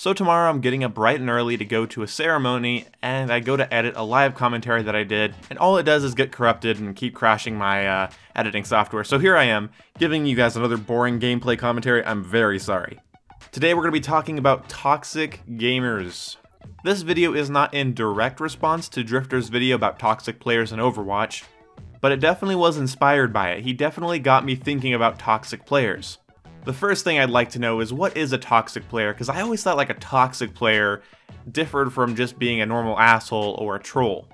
So tomorrow I'm getting up bright and early to go to a ceremony, and I go to edit a live commentary that I did, and all it does is get corrupted and keep crashing my editing software. So here I am, giving you guys another boring gameplay commentary. I'm very sorry. Today we're going to be talking about toxic gamers. This video is not in direct response to Drifter's video about toxic players in Overwatch, but it definitely was inspired by it. He definitely got me thinking about toxic players. The first thing I'd like to know is, what is a toxic player? Because I always thought like a toxic player differed from just being a normal asshole or a troll.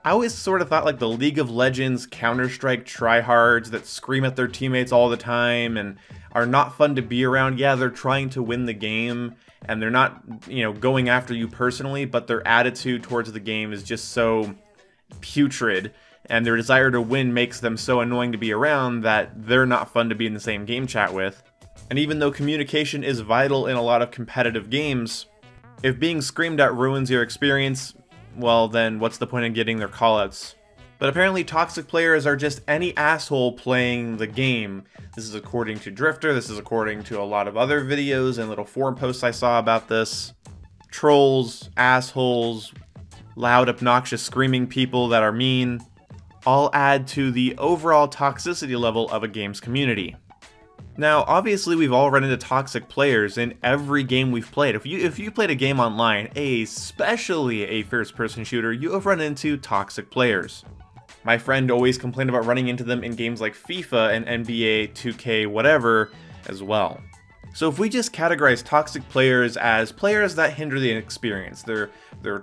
I always sort of thought like the League of Legends, Counter-Strike tryhards that scream at their teammates all the time and are not fun to be around. Yeah, they're trying to win the game and they're not, going after you personally, but their attitude towards the game is just so putrid, and their desire to win makes them so annoying to be around that they're not fun to be in the same game chat with. And even though communication is vital in a lot of competitive games, if being screamed at ruins your experience, well then what's the point in getting their callouts? But apparently toxic players are just any asshole playing the game. This is according to Drifter, this is according to a lot of other videos and little forum posts I saw about this. Trolls, assholes, loud obnoxious screaming people that are mean, all add to the overall toxicity level of a game's community. Now, obviously we've all run into toxic players in every game we've played. If you played a game online, especially a first-person shooter, you have run into toxic players. My friend always complained about running into them in games like FIFA and NBA 2K whatever as well. So if we just categorize toxic players as players that hinder the experience, they're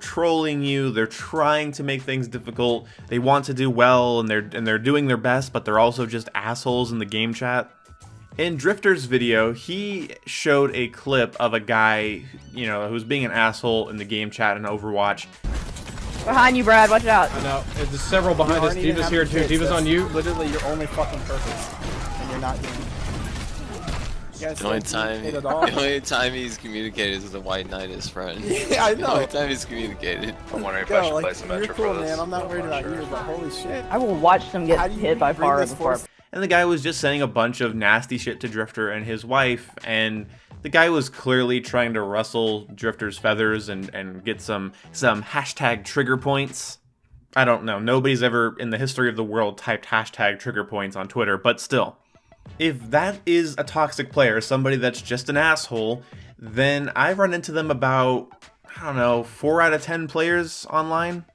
trolling you, they're trying to make things difficult, they want to do well, and they're doing their best, but they're also just assholes in the game chat. In Drifter's video, he showed a clip of a guy, who's being an asshole in the game chat in Overwatch. Behind you, Brad, watch out. I know, there's several behind us. Diva's here too. Diva's on you. Literally your only fucking purpose, and you're not doing it. The only time he's communicated is with a white knight, his friend. Yeah, I know. The only time he's communicated. I'm wondering if I should play some You're Metro cool, for this. man. I'm not worried about you, but holy shit. I will watch them get hit by far before. And the guy was just saying a bunch of nasty shit to Drifter and his wife, and the guy was clearly trying to rustle Drifter's feathers and get some hashtag trigger points. I don't know, nobody's ever in the history of the world typed hashtag trigger points on Twitter, but still. If that is a toxic player, somebody that's just an asshole, then I've run into them about, 4 out of 10 players online.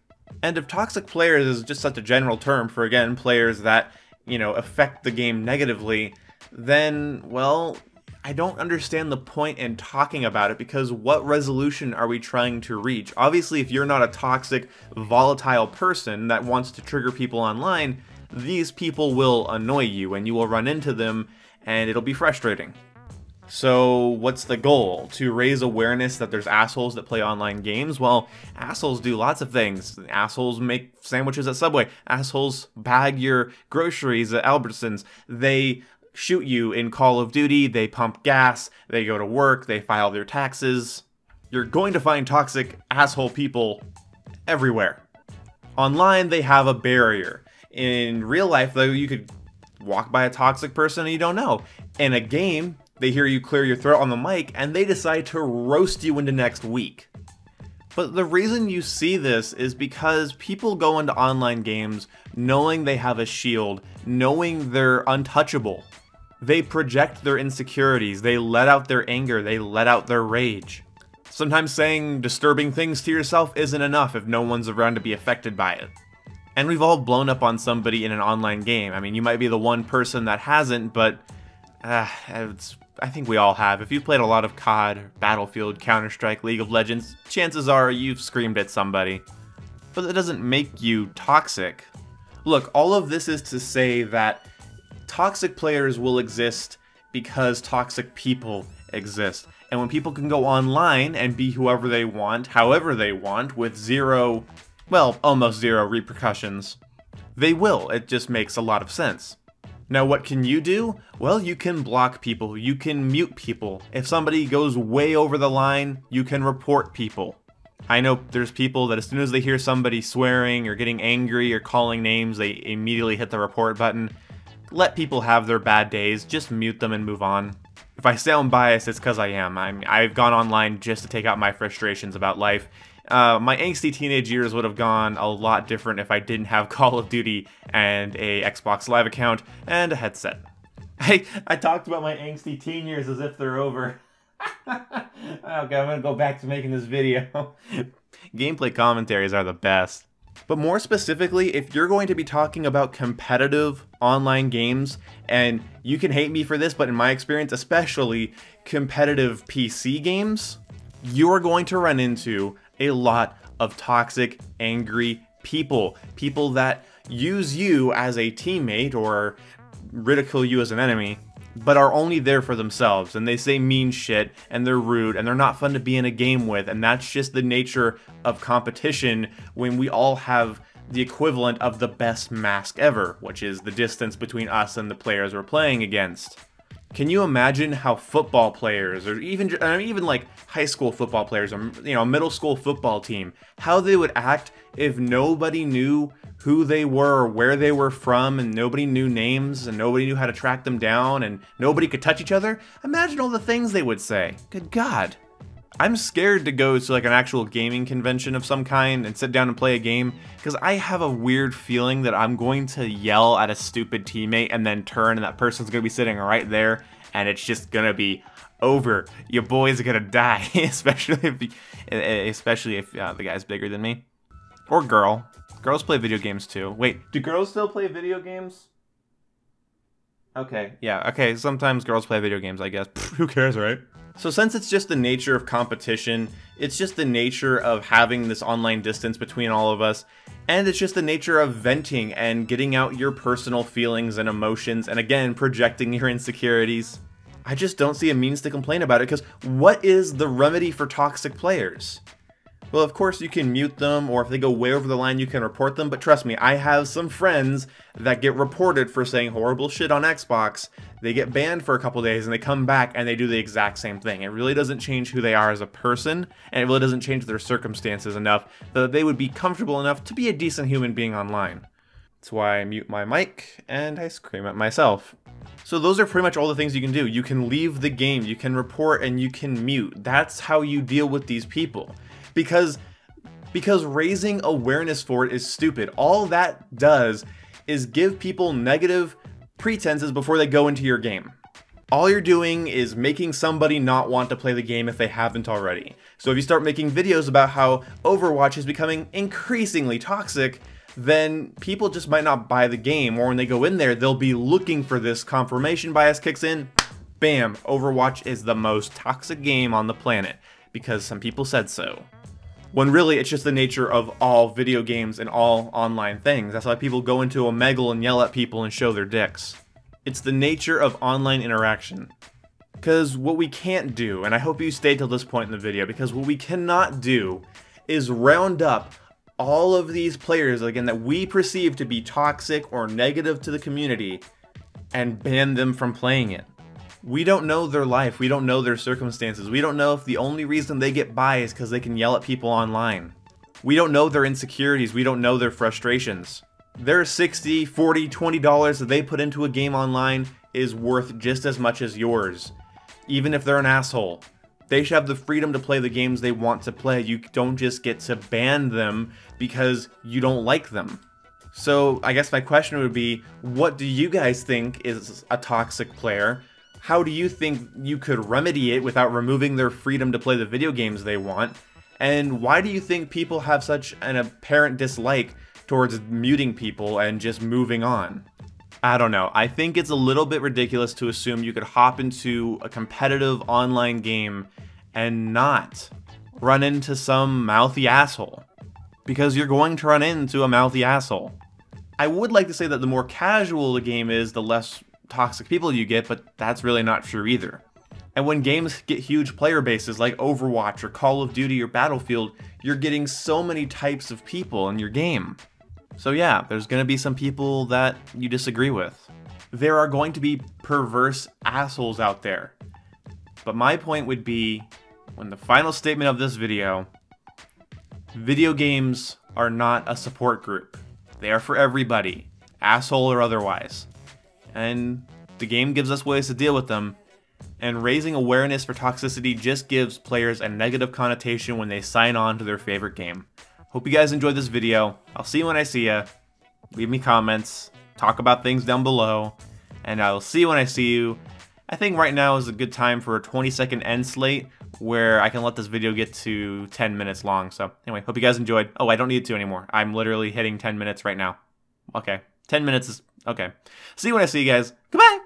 And if toxic players is just such a general term for, again, players that, affect the game negatively, then, well, I don't understand the point in talking about it, because what resolution are we trying to reach? Obviously, if you're not a toxic, volatile person that wants to trigger people online, these people will annoy you and you will run into them and it'll be frustrating. So what's the goal? To raise awareness that there's assholes that play online games? Well, assholes do lots of things. Assholes make sandwiches at Subway. Assholes bag your groceries at Albertsons. They shoot you in Call of Duty. They pump gas. They go to work. They file their taxes. You're going to find toxic asshole people everywhere. Online, they have a barrier. In real life, though, you could walk by a toxic person and you don't know. In a game, they hear you clear your throat on the mic and they decide to roast you into next week. But the reason you see this is because people go into online games knowing they have a shield, knowing they're untouchable. They project their insecurities, they let out their anger, they let out their rage. Sometimes saying disturbing things to yourself isn't enough if no one's around to be affected by it. And we've all blown up on somebody in an online game. I mean, you might be the one person that hasn't, but I think we all have. If you've played a lot of COD, Battlefield, Counter-Strike, League of Legends, chances are you've screamed at somebody. But that doesn't make you toxic. Look, all of this is to say that toxic players will exist because toxic people exist. And when people can go online and be whoever they want, however they want, with almost zero repercussions, they will. It just makes a lot of sense. Now what can you do? Well, you can block people, you can mute people. If somebody goes way over the line, you can report people. I know there's people that as soon as they hear somebody swearing or getting angry or calling names, they immediately hit the report button. Let people have their bad days, just mute them and move on. If I sound biased, it's because I am. I've gone online just to take out my frustrations about life. My angsty teenage years would have gone a lot different if I didn't have Call of Duty and a Xbox Live account and a headset. I talked about my angsty teen years as if they're over. Okay, I'm gonna go back to making this video. Gameplay commentaries are the best. But more specifically, if you're going to be talking about competitive online games, and you can hate me for this, but in my experience, especially competitive PC games, you are going to run into a lot of toxic, angry people. People that use you as a teammate or ridicule you as an enemy, but are only there for themselves, and they say mean shit, and they're rude, and they're not fun to be in a game with, and that's just the nature of competition when we all have the equivalent of the best mask ever, which is the distance between us and the players we're playing against. Can you imagine how football players, or even like high school football players, or middle school football team, how they would act if nobody knew who they were or where they were from, and nobody knew names, and nobody knew how to track them down, and nobody could touch each other? Imagine all the things they would say. Good God. I'm scared to go to like an actual gaming convention of some kind and sit down and play a game, because I have a weird feeling that I'm going to yell at a stupid teammate and then turn, and that person's going to be sitting right there, and it's just going to be over. Your boys are going to die, especially if the guy's bigger than me. Or girl. Girls play video games too. Wait, do girls still play video games? Okay, yeah, okay, sometimes girls play video games, I guess. Pfft, who cares, right? So since it's just the nature of competition, it's just the nature of having this online distance between all of us, and it's just the nature of venting and getting out your personal feelings and emotions, and again, projecting your insecurities, I just don't see a means to complain about it, because what is the remedy for toxic players? Well, of course you can mute them, or if they go way over the line you can report them, but trust me, I have some friends that get reported for saying horrible shit on Xbox. They get banned for a couple days and they come back and they do the exact same thing. It really doesn't change who they are as a person, and it really doesn't change their circumstances enough that they would be comfortable enough to be a decent human being online. That's why I mute my mic and I scream at myself. So those are pretty much all the things you can do. You can leave the game, you can report, and you can mute. That's how you deal with these people. Because raising awareness for it is stupid. All that does is give people negative pretenses before they go into your game. All you're doing is making somebody not want to play the game if they haven't already. So if you start making videos about how Overwatch is becoming increasingly toxic, then people just might not buy the game, or when they go in there, they'll be looking for this. Confirmation bias kicks in, bam, Overwatch is the most toxic game on the planet, because some people said so. When really, it's just the nature of all video games and all online things. That's why people go into Omegle and yell at people and show their dicks. It's the nature of online interaction. Because what we can't do, and I hope you stayed till this point in the video, because what we cannot do is round up all of these players, again, that we perceive to be toxic or negative to the community, and ban them from playing it. We don't know their life, we don't know their circumstances, we don't know if the only reason they get by is because they can yell at people online. We don't know their insecurities, we don't know their frustrations. Their $60, $40, $20 that they put into a game online is worth just as much as yours, even if they're an asshole. They should have the freedom to play the games they want to play. You don't just get to ban them because you don't like them. So I guess my question would be, what do you guys think is a toxic player? How do you think you could remedy it without removing their freedom to play the video games they want? And why do you think people have such an apparent dislike towards muting people and just moving on? I don't know. I think it's a little bit ridiculous to assume you could hop into a competitive online game and not run into some mouthy asshole. Because you're going to run into a mouthy asshole. I would like to say that the more casual the game is, the less toxic people you get, but that's really not true either. And when games get huge player bases like Overwatch or Call of Duty or Battlefield, you're getting so many types of people in your game. So yeah, there's going to be some people that you disagree with. There are going to be perverse assholes out there. But my point would be, when the final statement of this video games are not a support group. They are for everybody, asshole or otherwise. And the game gives us ways to deal with them, and raising awareness for toxicity just gives players a negative connotation when they sign on to their favorite game. Hope you guys enjoyed this video. I'll see you when I see you. Leave me comments, talk about things down below, and I'll see you when I see you. I think right now is a good time for a 20-second end slate where I can let this video get to 10 minutes long. So anyway, hope you guys enjoyed. Oh, I don't need to anymore. I'm literally hitting 10 minutes right now. Okay, 10 minutes is okay. See you when I see you guys. Goodbye!